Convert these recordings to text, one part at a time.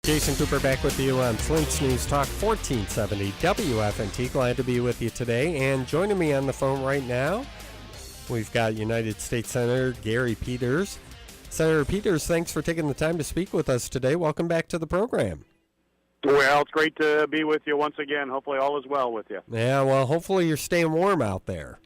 Jason Cooper back with you on Flint's News Talk 1470 WFNT. Glad to be with you today. And joining me on the phone right now, we've got United States Senator Gary Peters. Senator Peters, thanks for taking the time to speak with us today. Welcome back to the program. Well, it's great to be with you once again. Hopefully all is well with you. Yeah, well, hopefully you're staying warm out there.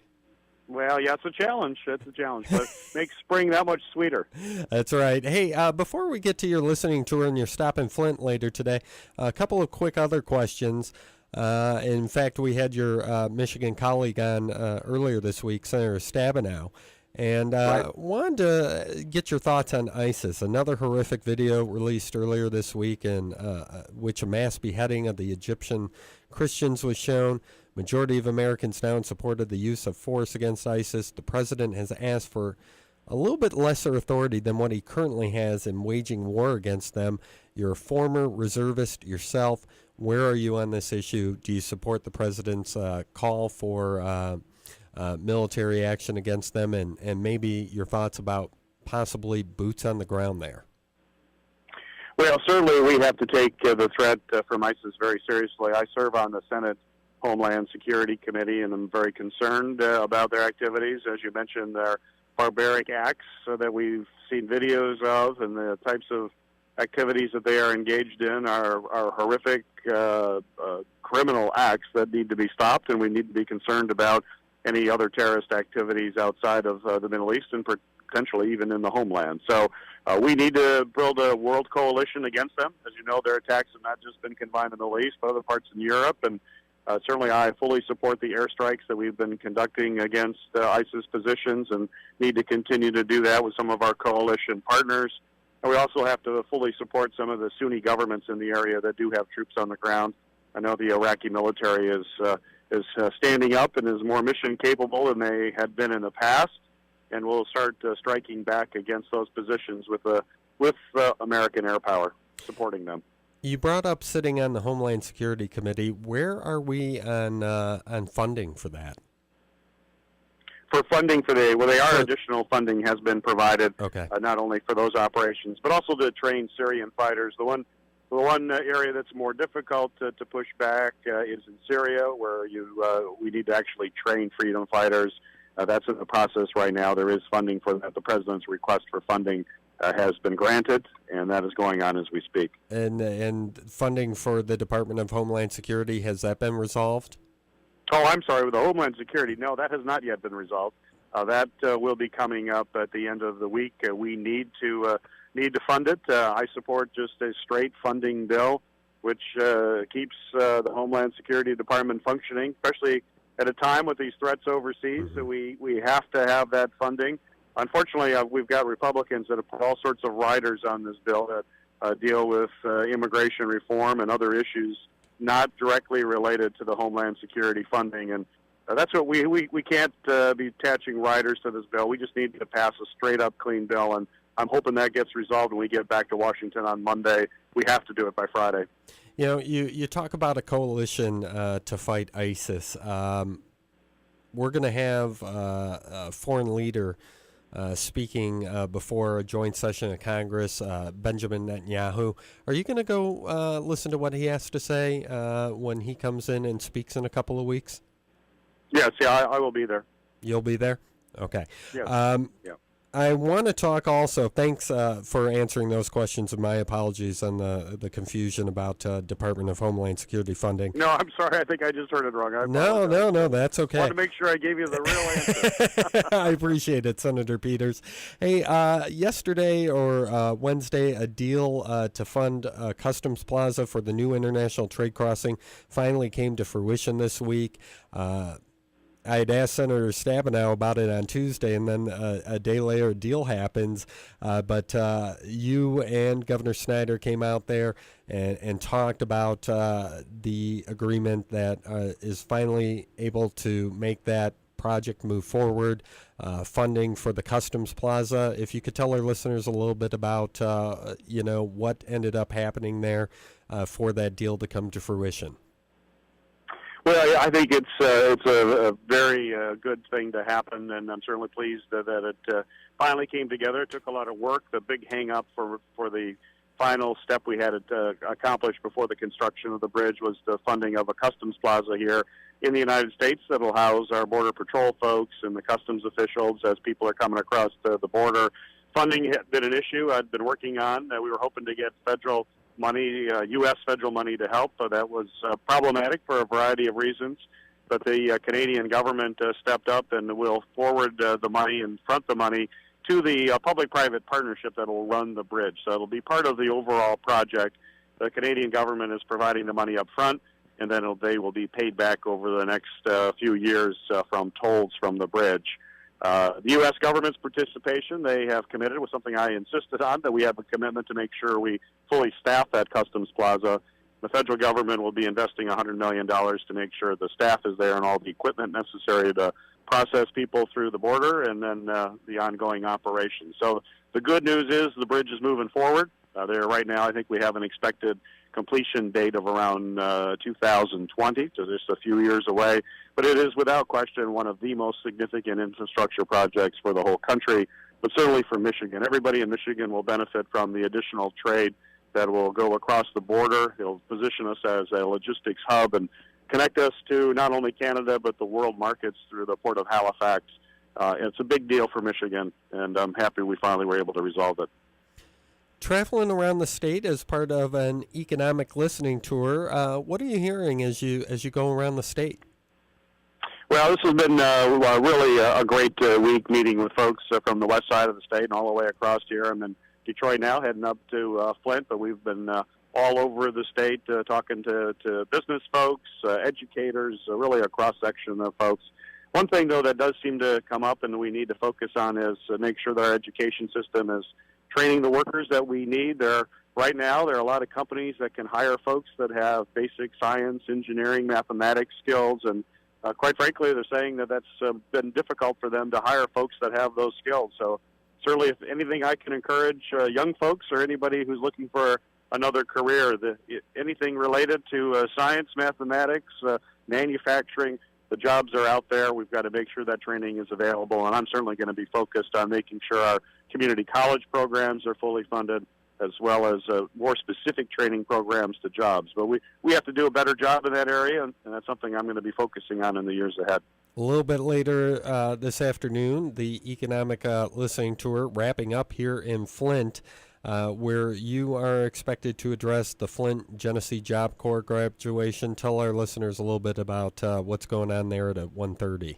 Well, yeah, it's a challenge. It's a challenge, but it makes spring that much sweeter. That's right. Hey, before we get to your listening tour and your stop in Flint later today, a couple of quick other questions. In fact, we had your Michigan colleague on earlier this week, Senator Stabenow, and Right. wanted to get your thoughts on ISIS. Another horrific video released earlier this week in which a mass beheading of the Egyptian Christians was shown. Majority of Americans now in support of the use of force against ISIS. The president has asked for a little bit lesser authority than what he currently has in waging war against them. You're a former reservist yourself. Where are you on this issue? Do you support the president's call for military action against them, and maybe your thoughts about possibly boots on the ground there? Well, certainly we have to take the threat from ISIS very seriously. I serve on the Senate Homeland Security Committee, and I'm very concerned about their activities. As you mentioned, their barbaric acts that we've seen videos of, and the types of activities that they are engaged in are horrific criminal acts that need to be stopped, and we need to be concerned about any other terrorist activities outside of the Middle East and potentially even in the homeland. So we need to build a world coalition against them. As you know, their attacks have not just been confined to the Middle East, but other parts in Europe, and certainly I fully support the airstrikes that we've been conducting against ISIS positions and need to continue to do that with some of our coalition partners. And we also have to fully support some of the Sunni governments in the area that do have troops on the ground. I know the Iraqi military is standing up and is more mission capable than they had been in the past, and we'll start striking back against those positions with American air power supporting them. You brought up sitting on the Homeland Security Committee. Where are we on funding for that? For funding for additional funding has been provided. Okay. Not only for those operations, but also to train Syrian fighters. The one area that's more difficult to push back is in Syria, where we need to actually train freedom fighters. That's in the process right now. There is funding for that. The president's request for funding has been granted, and that is going on as we speak. And funding for the Department of Homeland Security, has that been resolved? Oh, I'm sorry. With the Homeland Security, no, that has not yet been resolved. That will be coming up at the end of the week. We need to fund it. I support just a straight funding bill, which keeps the Homeland Security Department functioning, especially at a time with these threats overseas. So we have to have that funding. Unfortunately, we've got Republicans that have put all sorts of riders on this bill that deal with immigration reform and other issues not directly related to the Homeland Security funding. And that's what we can't be attaching riders to this bill. We just need to pass a straight-up clean bill, and I'm hoping that gets resolved when we get back to Washington on Monday. We have to do it by Friday. You know, you talk about a coalition to fight ISIS. We're going to have a foreign leader speaking before a joint session of Congress, Benjamin Netanyahu. Are you going to go listen to what he has to say when he comes in and speaks in a couple of weeks? Yes, yeah, I will be there. You'll be there? Okay. Yes. Yeah. I want to talk also, thanks for answering those questions, and my apologies on the confusion about Department of Homeland Security funding. No, I'm sorry. I think I just heard it wrong. No, that's okay. I want to make sure I gave you the real answer. I appreciate it, Senator Peters. Hey, yesterday or Wednesday, a deal to fund Customs Plaza for the new international trade crossing finally came to fruition this week. I had asked Senator Stabenow about it on Tuesday, and then a day later a deal happens. But you and Governor Snyder came out there and talked about the agreement that is finally able to make that project move forward, funding for the Customs Plaza. If you could tell our listeners a little bit about, what ended up happening there for that deal to come to fruition. Well, I think it's a very good thing to happen, and I'm certainly pleased that it finally came together. It took a lot of work. The big hang-up for the final step we had to accomplish before the construction of the bridge was the funding of a customs plaza here in the United States that will house our Border Patrol folks and the customs officials as people are coming across the border. Funding had been an issue I'd been working on. We were hoping to get federal money, U.S. federal money to help, but that was problematic for a variety of reasons. But the Canadian government stepped up and will forward the money and front the money to the public-private partnership that will run the bridge. So it'll be part of the overall project. The Canadian government is providing the money up front, and then they will be paid back over the next few years from tolls from the bridge. The U.S. government's participation, they have committed, was something I insisted on, that we have a commitment to make sure we fully staff that customs plaza. The federal government will be investing $100 million to make sure the staff is there and all the equipment necessary to process people through the border, and then the ongoing operation. So the good news is the bridge is moving forward. There right now, I think we have an expected completion date of around 2020, so just a few years away. But it is without question one of the most significant infrastructure projects for the whole country, but certainly for Michigan. Everybody in Michigan will benefit from the additional trade that will go across the border. It'll position us as a logistics hub and connect us to not only Canada but the world markets through the port of Halifax. It's a big deal for Michigan, and I'm happy we finally were able to resolve it. Traveling around the state as part of an economic listening tour, what are you hearing as you go around the state? Well, this has been really a great week meeting with folks from the west side of the state and all the way across here. I'm in Detroit now, heading up to Flint, but we've been all over the state talking to business folks, educators, really a cross-section of folks. One thing, though, that does seem to come up and we need to focus on is make sure that our education system is training the workers that we need. Right now, there are a lot of companies that can hire folks that have basic science, engineering, mathematics skills, and quite frankly, they're saying that that's been difficult for them to hire folks that have those skills. So certainly, if anything, I can encourage young folks or anybody who's looking for another career, anything related to science, mathematics, manufacturing, the jobs are out there. We've got to make sure that training is available, and I'm certainly going to be focused on making sure our community college programs are fully funded, as well as more specific training programs to jobs. But we have to do a better job in that area, and that's something I'm going to be focusing on in the years ahead. A little bit later this afternoon, the economic listening tour wrapping up here in Flint, where you are expected to address the Flint Genesee Job Corps graduation. Tell our listeners a little bit about what's going on there at 1:30.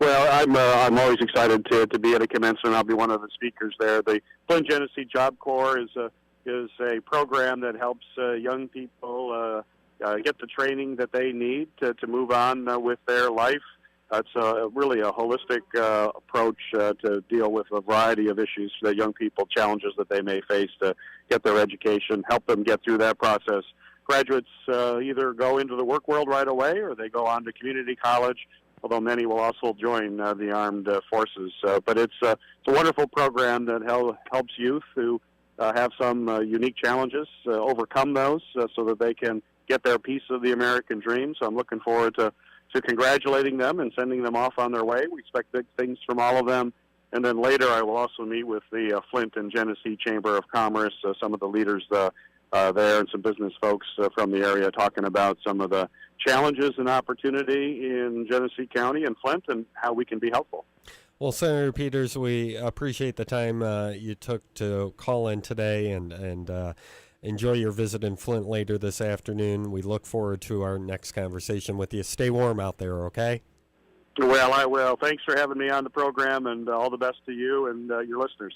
Well, I'm always excited to be at a commencement. I'll be one of the speakers there. The Flint Genesee Job Corps is a program that helps young people get the training that they need to move on with their life. It's really a holistic approach to deal with a variety of issues that young people, challenges that they may face to get their education, help them get through that process. Graduates either go into the work world right away or they go on to community college, although many will also join the armed forces. But it's a wonderful program that helps youth who have some unique challenges overcome those so that they can get their piece of the American dream. So I'm looking forward to congratulating them and sending them off on their way. We expect big things from all of them. And then later I will also meet with the Flint and Genesee Chamber of Commerce, some of the leaders there and some business folks from the area talking about some of the challenges and opportunity in Genesee County and Flint and how we can be helpful. Well, Senator Peters, we appreciate the time you took to call in today and enjoy your visit in Flint later this afternoon. We look forward to our next conversation with you. Stay warm out there, okay? Well, I will. Thanks for having me on the program, and all the best to you and your listeners.